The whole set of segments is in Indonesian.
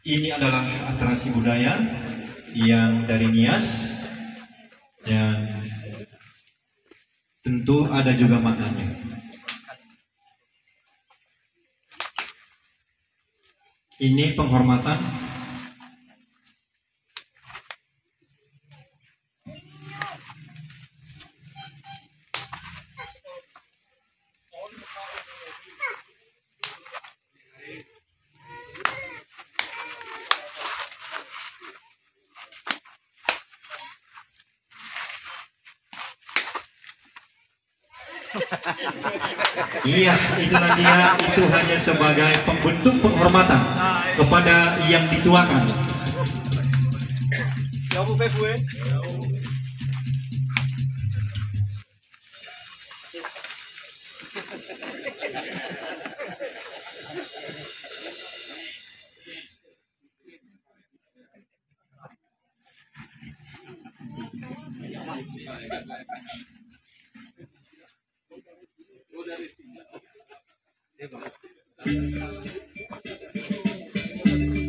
Ini adalah atraksi budaya yang dari Nias dan tentu ada juga maknanya. Ini penghormatan iya, itulah dia. Itu hanya sebagai pembentuk penghormatan kepada yang dituakan.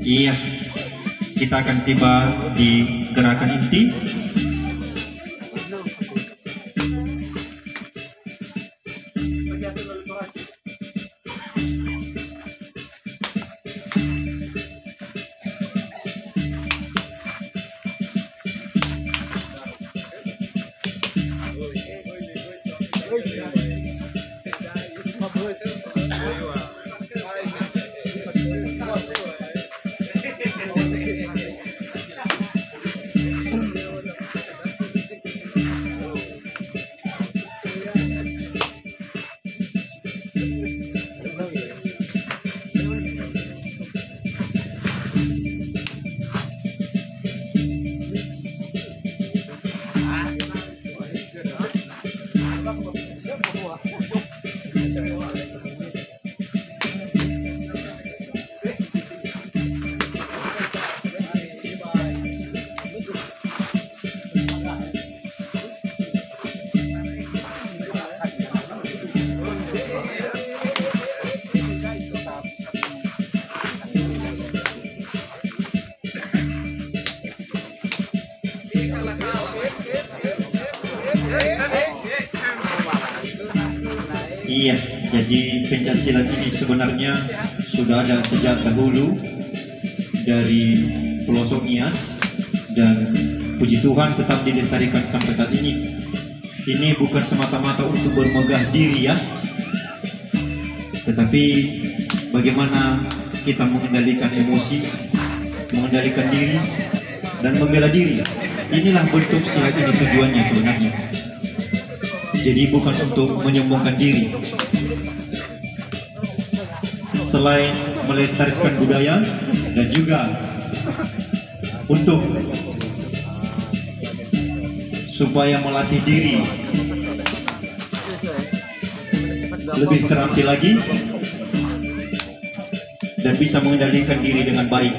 Iya, kita akan tiba di gerakan inti. Iya, jadi pencaksilat ini sebenarnya sudah ada sejak dahulu dari pelosok Nias, dan puji Tuhan tetap dilestarikan sampai saat ini. Ini bukan semata-mata untuk bermegah diri ya, tetapi bagaimana kita mengendalikan emosi, mengendalikan diri, dan membela diri. Inilah bentuk silat ini tujuannya sebenarnya. Jadi bukan untuk menyombongkan diri. Selain melestarikan budaya dan juga untuk supaya melatih diri lebih terampil lagi dan bisa mengendalikan diri dengan baik.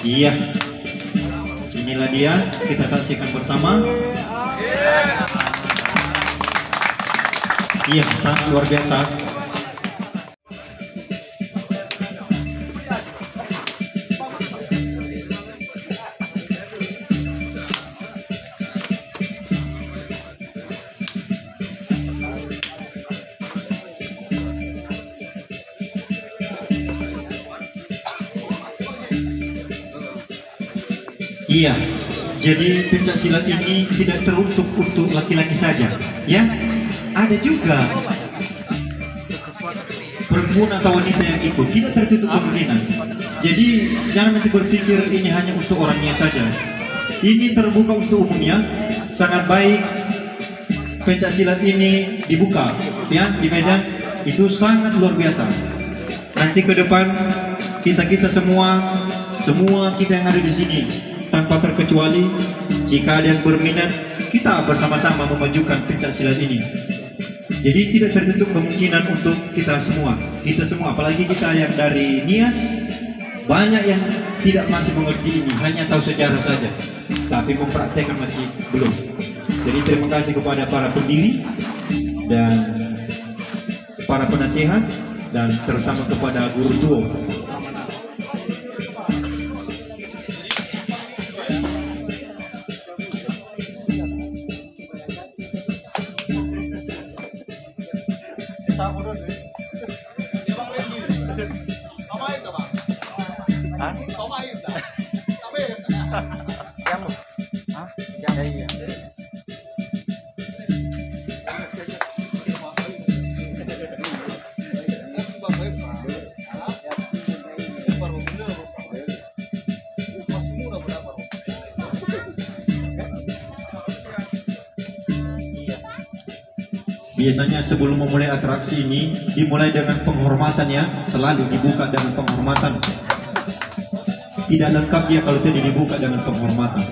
Iya, inilah dia, kita saksikan bersama. Iya, sangat luar biasa. Iya, jadi pencaksilat ini tidak teruntuk untuk laki-laki saja, ya. Ada juga perempuan atau wanita yang ikut, tidak tertutup kemungkinan. Jadi jangan nanti berpikir ini hanya untuk orangnya saja. Ini terbuka untuk umumnya. sangat baik pencak silat ini dibuka ya di Medan, itu sangat luar biasa. Nanti ke depan kita semua kita yang ada di sini tanpa terkecuali, jika ada yang berminat, kita bersama-sama memajukan pencak silat ini. Jadi tidak tertutup kemungkinan untuk kita semua, apalagi kita yang dari Nias, banyak yang tidak masih mengerti ini, hanya tahu sejarah saja, tapi mempraktekkan masih belum. Jadi terima kasih kepada para pendiri dan para penasihat, dan terutama kepada guru duo. Biasanya sebelum memulai atraksi ini dimulai dengan penghormatan ya, selalu dibuka dengan penghormatan. Tidak lengkap dia kalau tidak dibuka dengan penghormatan.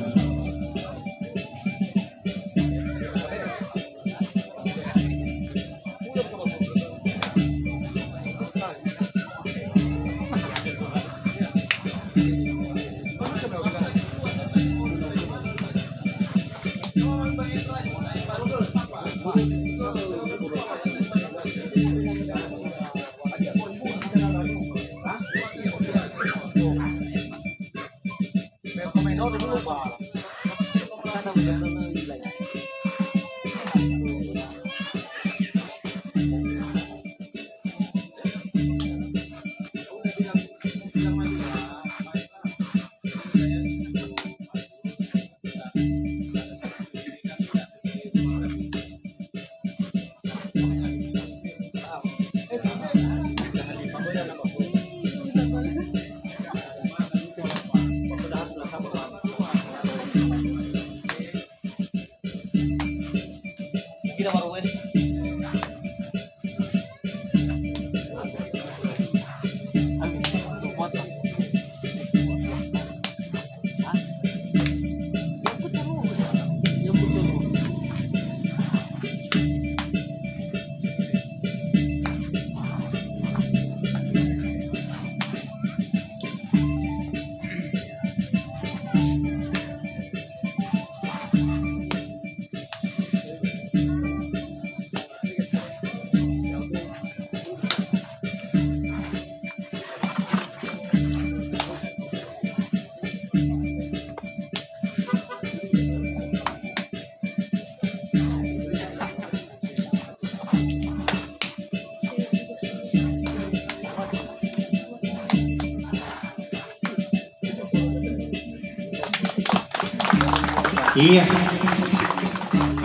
Iya,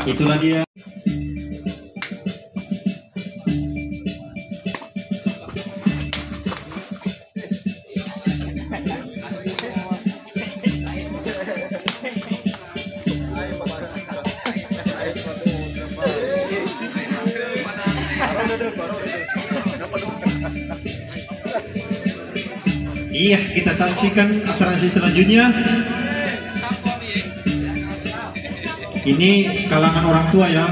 itulah dia. Iya, kita saksikan atraksi selanjutnya. Ini kalangan orang tua ya.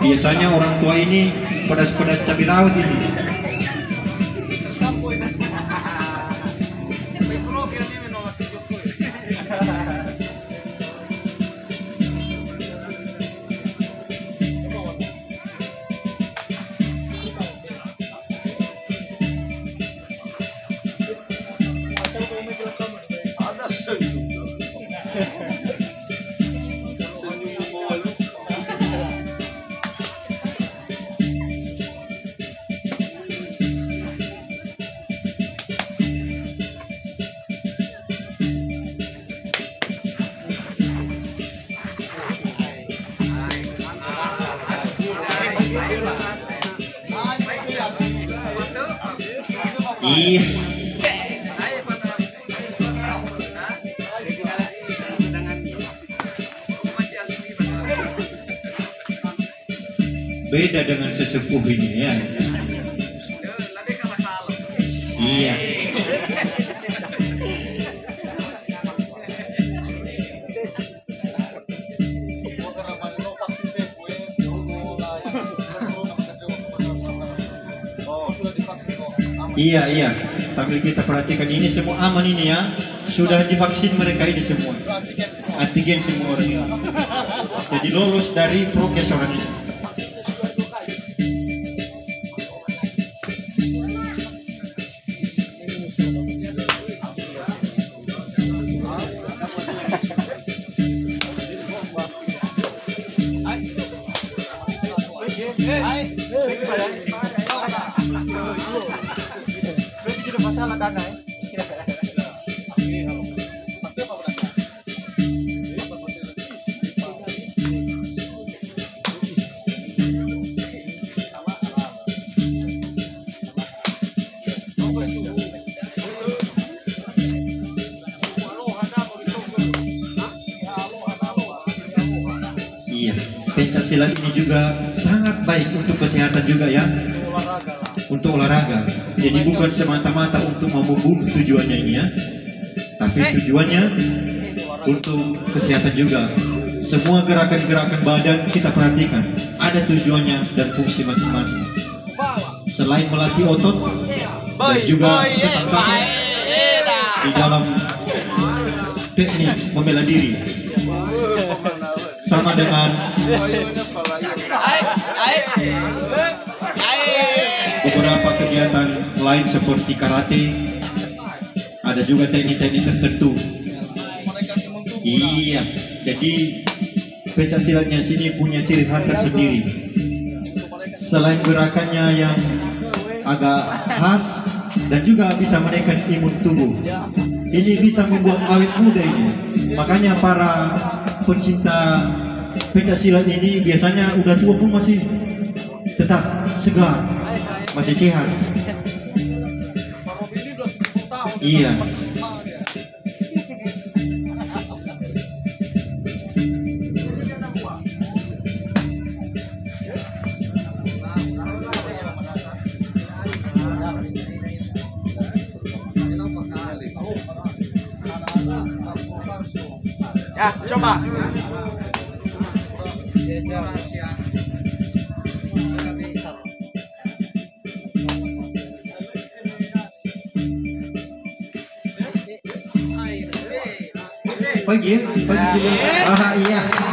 Biasanya orang tua ini pedas-pedas cabai rawit ini. Iya. beda dengan sesepuh ini ya. Iya. Iya, iya. Sambil kita perhatikan ini semua aman ini ya. Sudah divaksin mereka ini semua. Antigen semua orang ini. Jadi lolos dari prokes orang ini. Iya, pencaksilat ini juga sangat baik untuk kesehatan juga ya. Untuk olahraga. Jadi bukan semata-mata untuk membunuh tujuannya ini ya. Tapi tujuannya untuk kesehatan juga. Semua gerakan-gerakan badan kita perhatikan. Ada tujuannya dan fungsi masing-masing. Selain melatih otot dan juga ketangkasan di dalam teknik membela diri. Sama dengan beberapa kegiatan lain seperti karate, ada juga teknik-teknik tertentu. Iya, jadi pencaksilatnya sini punya ciri khas tersendiri. Selain gerakannya yang agak khas dan juga bisa menaikkan imun tubuh, ini bisa membuat awet muda ini. Makanya para pencinta pencaksilat ini biasanya udah tua pun masih tetap segar, masih sehat. Iya. Ya, coba. Pagi juga. Ah iya.